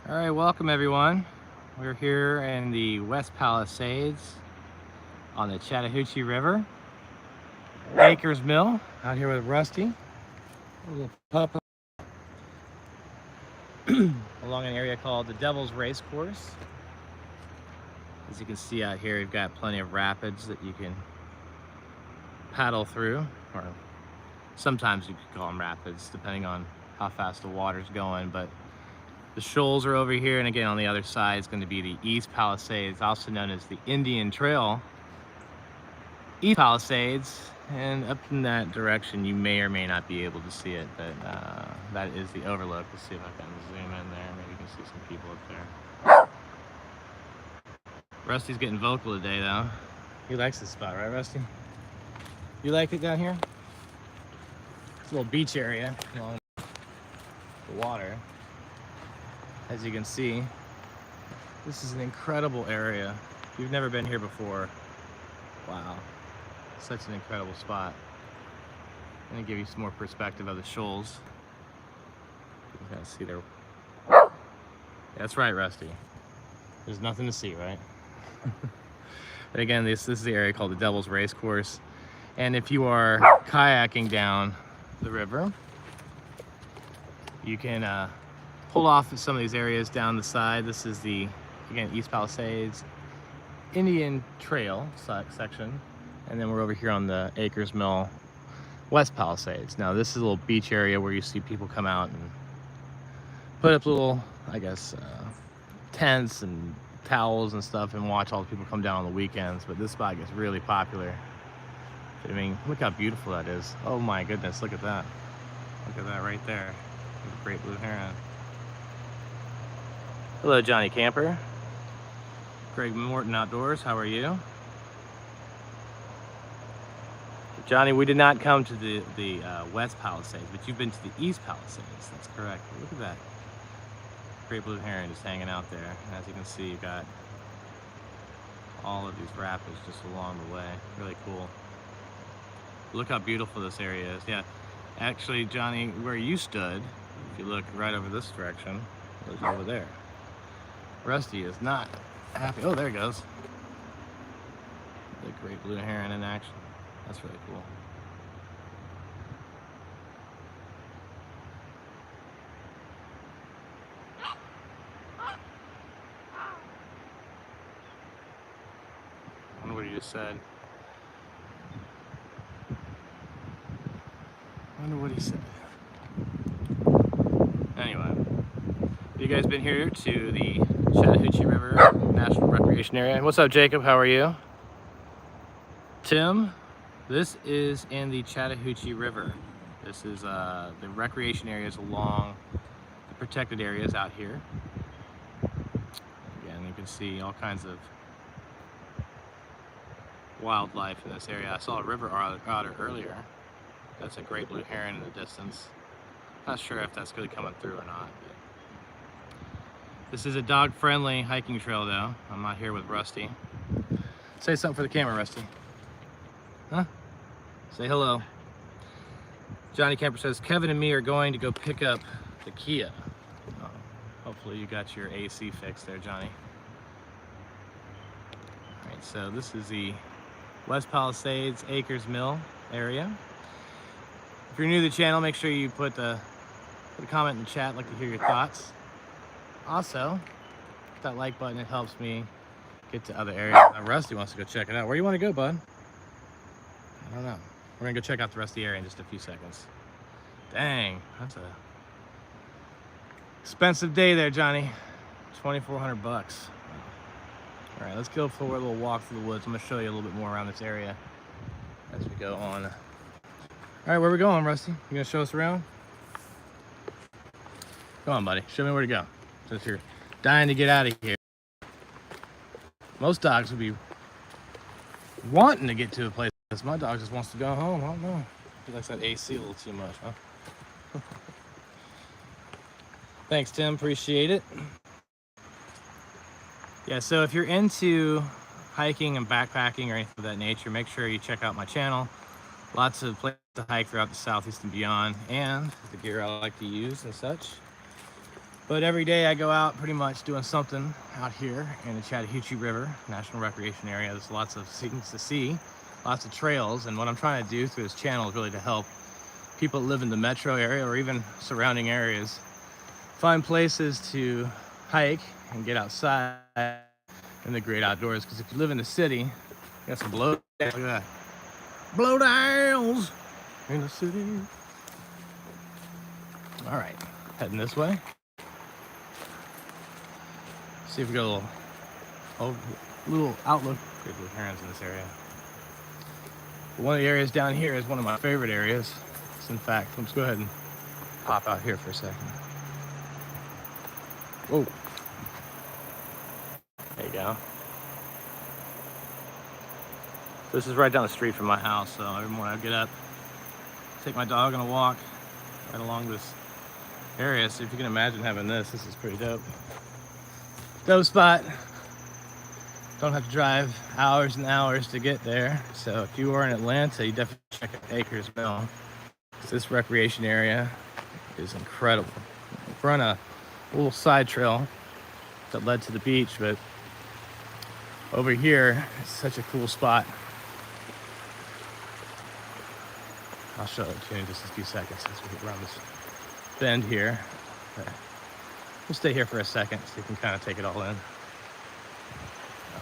All right, welcome everyone. We're here in the West Palisades on the Chattahoochee River. Akers Mill, out here with Rusty. A little pup along an area called the Devil's Race Course. As you can see out here, you've got plenty of rapids that you can paddle through, or sometimes you could call them rapids, depending on how fast the water's going. But the shoals are over here, and again on the other side is going to be the East Palisades, also known as the Indian Trail. East Palisades, and up in that direction you may or may not be able to see it, but that is the overlook. Let's see if I can zoom in there. Maybe you can see some people up there. Rusty's getting vocal today though. He likes this spot, right Rusty? You like it down here? It's a little beach area along the water. As you can see, this is an incredible area. If you've never been here before, wow, such an incredible spot. I'm gonna give you some more perspective of the shoals. You can kind of see there. That's right, Rusty. There's nothing to see, right? But again, this is the area called the Devil's Race Course. And if you are kayaking down the river, you can pull off some of these areas down the side. This is the, again, East Palisades Indian Trail section. And then we're over here on the Akers Mill West Palisades. Now this is a little beach area where you see people come out and put up little, I guess, tents and towels and stuff and watch all the people come down on the weekends. But this spot gets really popular. I mean, look how beautiful that is. Oh my goodness, look at that. Look at that right there. There's a great blue heron. Hello, Johnny Camper. Greg Morton Outdoors, how are you? Johnny, we did not come to the West Palisades, but you've been to the East Palisades. That's correct. Look at that. Great blue heron just hanging out there. And as you can see, you've got all of these rapids just along the way. Really cool. Look how beautiful this area is. Yeah, actually, Johnny, where you stood, if you look right over this direction, it was over there. Rusty is not happy. Oh, there it goes. The great blue heron in action. That's really cool. I wonder what he just said. I wonder what he said. Anyway, you guys been here to the Chattahoochee River National Recreation Area. What's up, Jacob? How are you? Tim, this is in the Chattahoochee River. This is the recreation areas along the protected areas out here. Again, you can see all kinds of wildlife in this area. I saw a river otter earlier. That's a great blue heron in the distance. Not sure if that's really coming through or not. But this is a dog-friendly hiking trail, though. I'm not here with Rusty. Say something for the camera, Rusty. Huh? Say hello. Johnny Camper says, Kevin and me are going to go pick up the Kia. Oh, hopefully you got your AC fixed there, Johnny. All right, so this is the West Palisades Akers Mill area. If you're new to the channel, make sure you put a comment in the chat. I'd like to hear your thoughts. Also, hit that like button. It helps me get to other areas. Now, Rusty wants to go check it out. Where do you want to go, bud? I don't know. We're gonna go check out the rest of the area in just a few seconds. Dang, that's a expensive day there, Johnny. 2,400 bucks. All right, let's go for a little walk through the woods. I'm gonna show you a little bit more around this area as we go on. All right, where are we going, Rusty? You gonna show us around? Come on, buddy. Show me where to go. Since you're dying to get out of here. Most dogs would be wanting to get to a place. My dog just wants to go home. I don't know. He likes that AC a little too much, huh? Thanks, Tim. Appreciate it. Yeah, so if you're into hiking and backpacking or anything of that nature, make sure you check out my channel. Lots of places to hike throughout the Southeast and beyond, and the gear I like to use and such. But every day I go out pretty much doing something out here in the Chattahoochee River National Recreation Area. There's lots of things to see, lots of trails, and what I'm trying to do through this channel is really to help people that live in the metro area or even surrounding areas find places to hike and get outside in the great outdoors. Because if you live in the city, you got some blow downs. Look at that. Blow downs in the city. All right, heading this way. See if we got a little outlook. Good with herons in this area. But one of the areas down here is one of my favorite areas. In fact, let's go ahead and pop out here for a second. Whoa. There you go. This is right down the street from my house, so every morning I get up, take my dog on a walk right along this area. So if you can imagine having this is pretty dope. Dope spot. Don't have to drive hours and hours to get there. So if you are in Atlanta, you definitely check out Akers Mill. This recreation area is incredible. We're on a little side trail that led to the beach, but over here it's such a cool spot. I'll show it to you in just a few seconds as we get around this bend here. But we'll stay here for a second so you can kind of take it all in.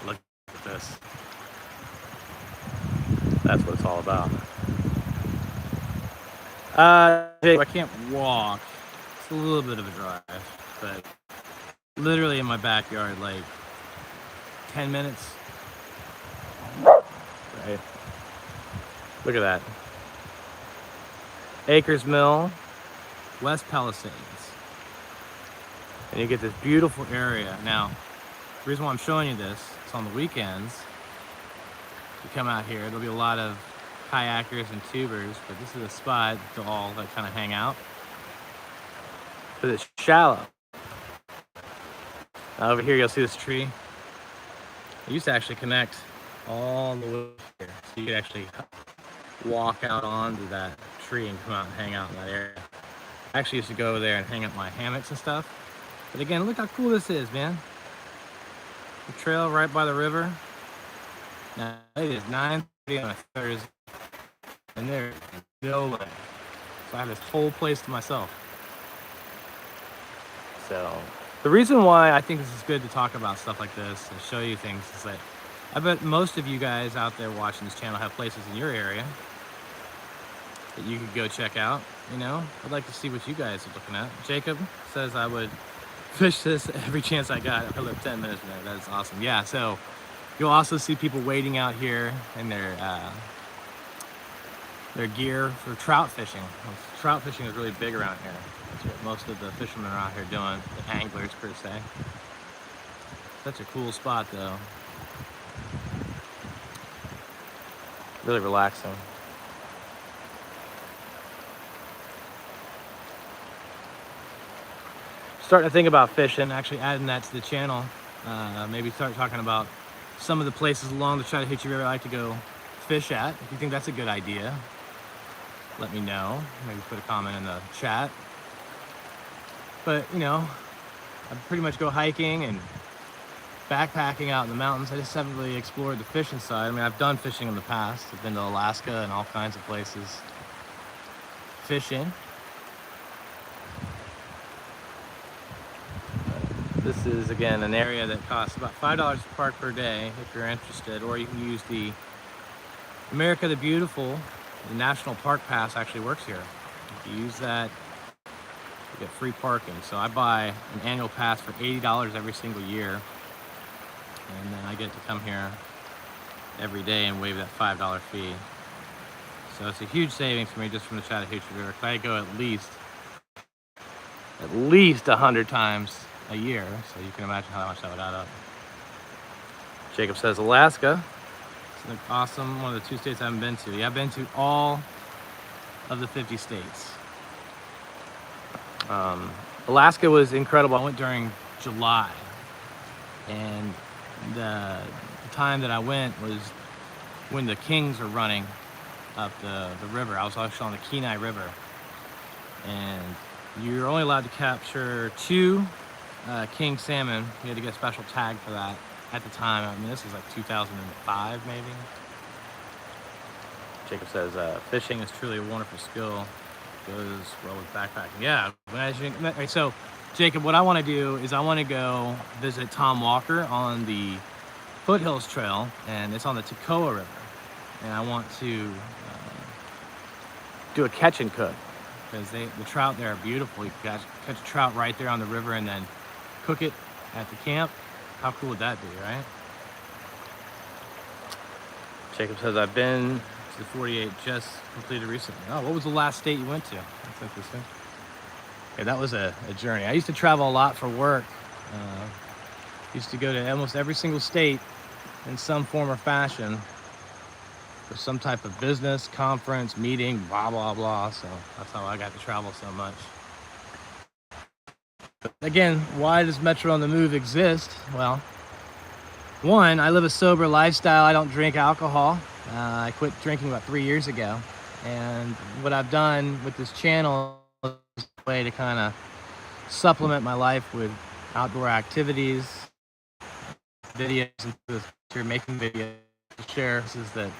Look at this. That's what it's all about. I can't walk. It's a little bit of a drive, but literally in my backyard, like 10 minutes. Right. Look at that. Akers Mill, West Palisades. And you get this beautiful area. Now, the reason why I'm showing you this is on the weekends. You come out here, there'll be a lot of kayakers and tubers, but this is a spot to all that kind of hang out. But it's shallow. Now over here you'll see this tree. It used to actually connect all the way here. So you could actually walk out onto that tree and come out and hang out in that area. I actually used to go over there and hang up my hammocks and stuff. But again, look how cool this is, man. The trail right by the river. Now it is 9:30 on a Thursday. And there's no way. So I have this whole place to myself. So the reason why I think this is good to talk about stuff like this and show you things is that I bet most of you guys out there watching this channel have places in your area that you could go check out. You know, I'd like to see what you guys are looking at. Jacob says I would fish this every chance I got. I live 10 minutes from there. That is awesome. Yeah, so you'll also see people waiting out here in their gear for trout fishing. Trout fishing is really big around here. That's what most of the fishermen are out here doing, the anglers per se. Such a cool spot though. Really relaxing. Starting to think about fishing, actually adding that to the channel. Maybe start talking about some of the places along the Chattahoochee River I like to go fish at. If you think that's a good idea, let me know. Maybe put a comment in the chat. But, you know, I pretty much go hiking and backpacking out in the mountains. I just haven't really explored the fishing side. I mean, I've done fishing in the past. I've been to Alaska and all kinds of places fishing. This is, again, an area that costs about $5 to park per day if you're interested, or you can use the America the Beautiful. The National Park Pass actually works here. If you use that, you get free parking. So I buy an annual pass for $80 every single year, and then I get to come here every day and waive that $5 fee. So it's a huge savings for me just from the Chattahoochee River. I go at least 100 times a year, so you can imagine how much that would add up. Jacob says Alaska. It's like awesome. One of the 2 states I haven't been to. Yeah, I've been to all of the 50 states. Alaska was incredible. I went during July, and the time that I went was when the Kings were running up the river. I was actually on the Kenai River, and You're only allowed to capture 2 king salmon. You had to get a special tag for that at the time. I mean, this is like 2005 maybe. Jacob says, fishing is truly a wonderful skill. Goes well with backpacking. Yeah, so Jacob, what I want to do is I want to go visit Tom Walker on the Foothills Trail, and it's on the Toccoa River. And I want to do a catch and cook, because the trout there are beautiful. You can catch a trout right there on the river and then cook it at the camp. How cool would that be, right? Jacob says, I've been to the 48, just completed recently. Oh, what was the last state you went to? That's interesting. Yeah, that was a journey. I used to travel a lot for work. Used to go to almost every single state in some form or fashion for some type of business, conference, meeting, blah, blah, blah. So that's how I got to travel so much. But again, why does Metro on the Move exist? Well, one, I live a sober lifestyle. I don't drink alcohol. I quit drinking about 3 years ago. And what I've done with this channel is a way to kind of supplement my life with outdoor activities, videos, and making videos to share that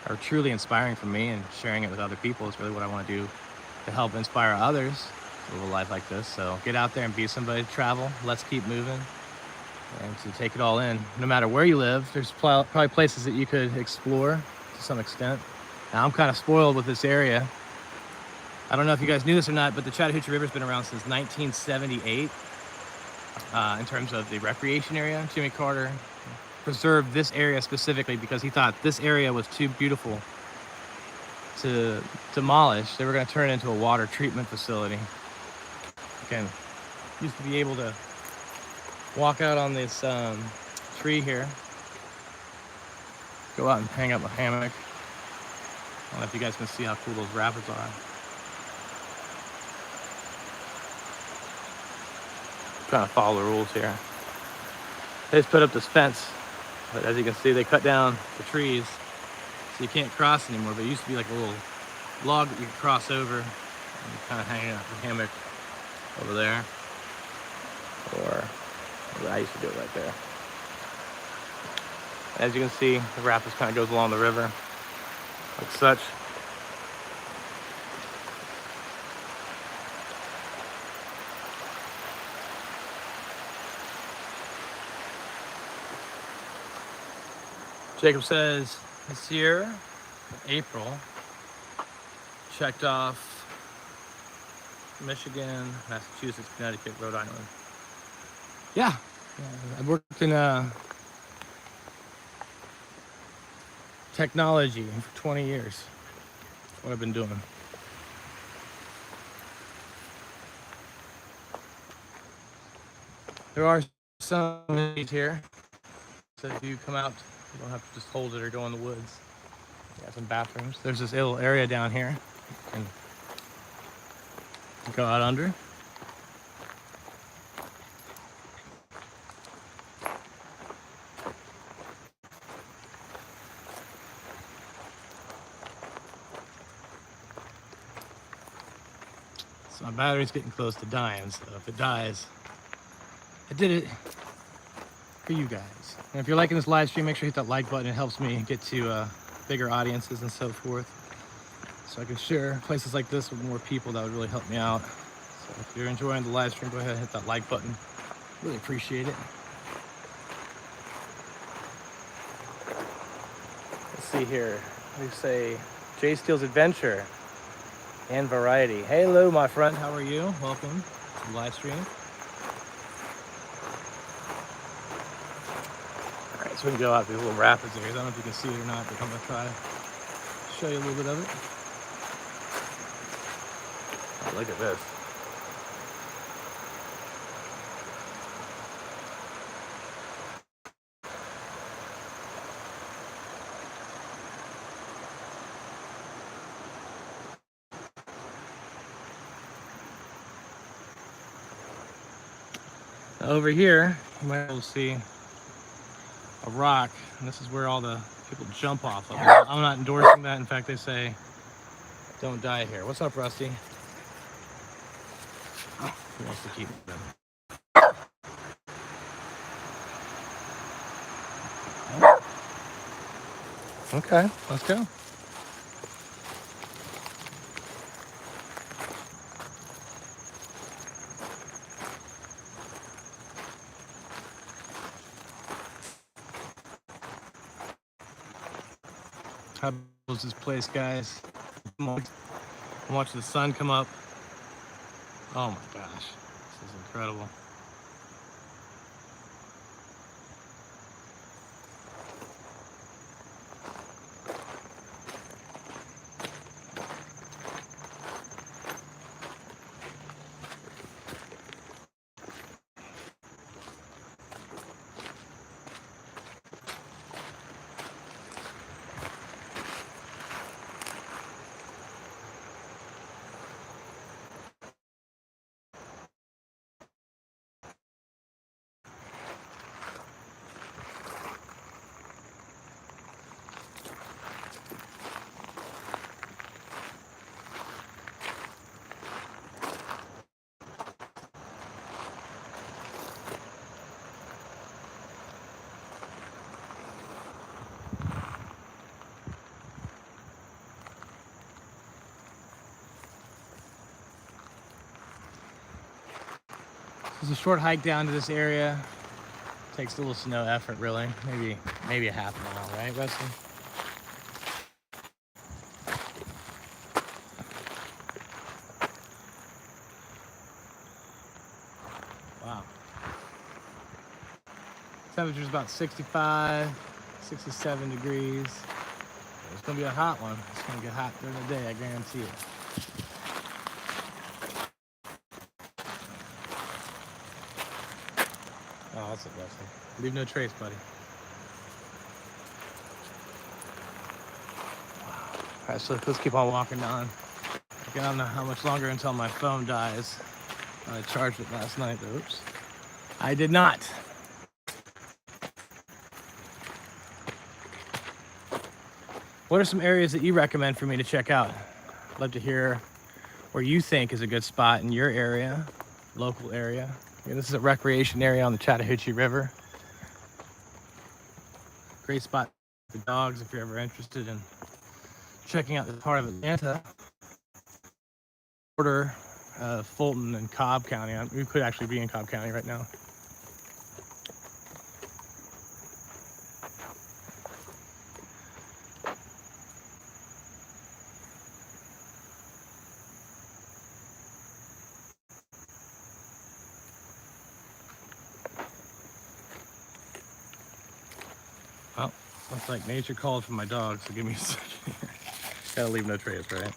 are truly inspiring for me, and sharing it with other people is really what I want to do to help inspire others to live a life like this. So get out there and be somebody, travel, let's keep moving, and to take it all in. No matter where you live, there's probably places that you could explore to some extent. Now, I'm kind of spoiled with this area. I don't know if you guys knew this or not, but the Chattahoochee River's been around since 1978 in terms of the recreation area. Jimmy Carter preserved this area specifically because he thought this area was too beautiful to demolish. They were going to turn it into a water treatment facility. Again, used to be able to walk out on this tree here, go out and hang up a hammock. I don't know if you guys can see how cool those rapids are. Trying to follow the rules here. They just put up this fence, but as you can see, they cut down the trees, so you can't cross anymore. But it used to be like a little log that you could cross over, and you kind of hang out the hammock over there. Or I used to do it right there. As you can see, the rapids kind of goes along the river, like such. Jacob says this year, April, checked off Michigan, Massachusetts, Connecticut, Rhode Island. Yeah, I worked in technology for 20 years. That's what I've been doing. There are some amenities here, so if you come out, you don't have to just hold it or go in the woods. You got some bathrooms. There's this little area down here you can go out under. So my battery's getting close to dying, so if it dies, I did it for you guys. And if you're liking this live stream, make sure you hit that like button. It helps me get to bigger audiences and so forth, so I can share places like this with more people. That would really help me out. So if you're enjoying the live stream, go ahead and hit that like button. Really appreciate it. Let's see here. We say Jay Steele's Adventure and Variety. Hey, hello, my friend. How are you? Welcome to the live stream. So we can go out these little rapids areas. I don't know if you can see it or not, but I'm gonna try to show you a little bit of it. Oh, look at this. Over here, you might be able to see a rock, and this is where all the people jump off of. I'm not endorsing that. In fact, they say don't die here. What's up, Rusty? He wants to keep them. Okay, let's go. How was this place, guys? Watch the sun come up. Oh my gosh, this is incredible. It's a short hike down to this area. Takes a little snow effort, really. Maybe a half mile, right, Rusty? Wow. Temperature's about 65, 67 degrees. It's gonna be a hot one. It's gonna get hot during the day, I guarantee it. Oh, that's it, Rusty. Leave no trace, buddy. Wow. All right, so let's keep on walking down. I don't know how much longer until my phone dies. I charged it last night, but oops. I did not. What are some areas that you recommend for me to check out? I'd love to hear where you think is a good spot in your area, local area. This is a recreation area on the Chattahoochee River. Great spot for dogs if you're ever interested in checking out this part of Atlanta. Border Fulton and Cobb County. We could actually be in Cobb County right now. Well, looks like nature called for my dog, so give me a second here. Gotta leave no trace, right?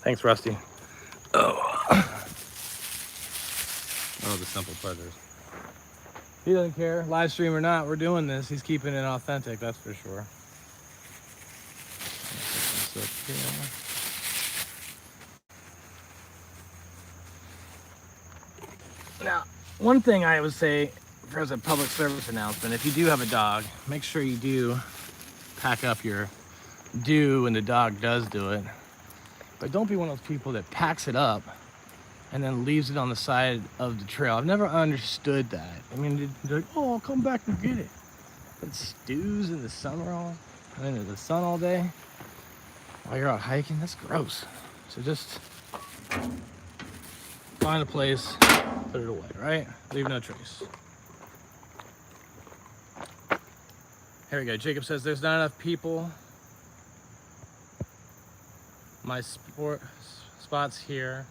Thanks, Rusty. Oh, the simple pleasures. He doesn't care, live stream or not, we're doing this. He's keeping it authentic, that's for sure. Now, one thing I would say as a public service announcement, if you do have a dog, make sure you do pack up your do when the dog does do it. But don't be one of those people that packs it up and then leaves it on the side of the trail. I've never understood that. I mean, they're like, oh, I'll come back and get it. But it stews in the sun all day while you're out hiking. That's gross. So just find a place, put it away, right? Leave no trace. Here we go. Jacob says there's not enough people. My spots here.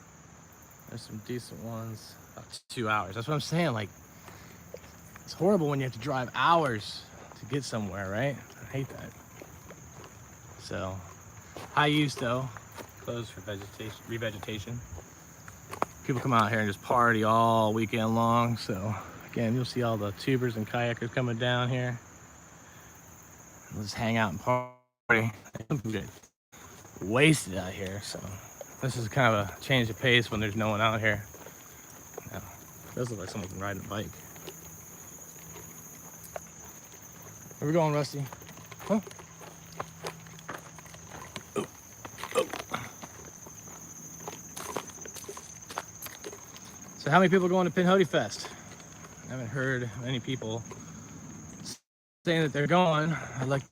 There's some decent ones. About 2 hours. That's what I'm saying. Like, it's horrible when you have to drive hours to get somewhere, right? I hate that. So, high use though. Closed for revegetation. People come out here and just party all weekend long. So, again, you'll see all the tubers and kayakers coming down here. We'll just hang out and party. People get wasted out here, so this is kind of a change of pace when there's no one out here. Now, it does look like someone can ride a bike. Where we going, Rusty? Huh? Oh. Oh. So how many people are going to Pinhoti Fest? I haven't heard many people saying that they're going. I'd like to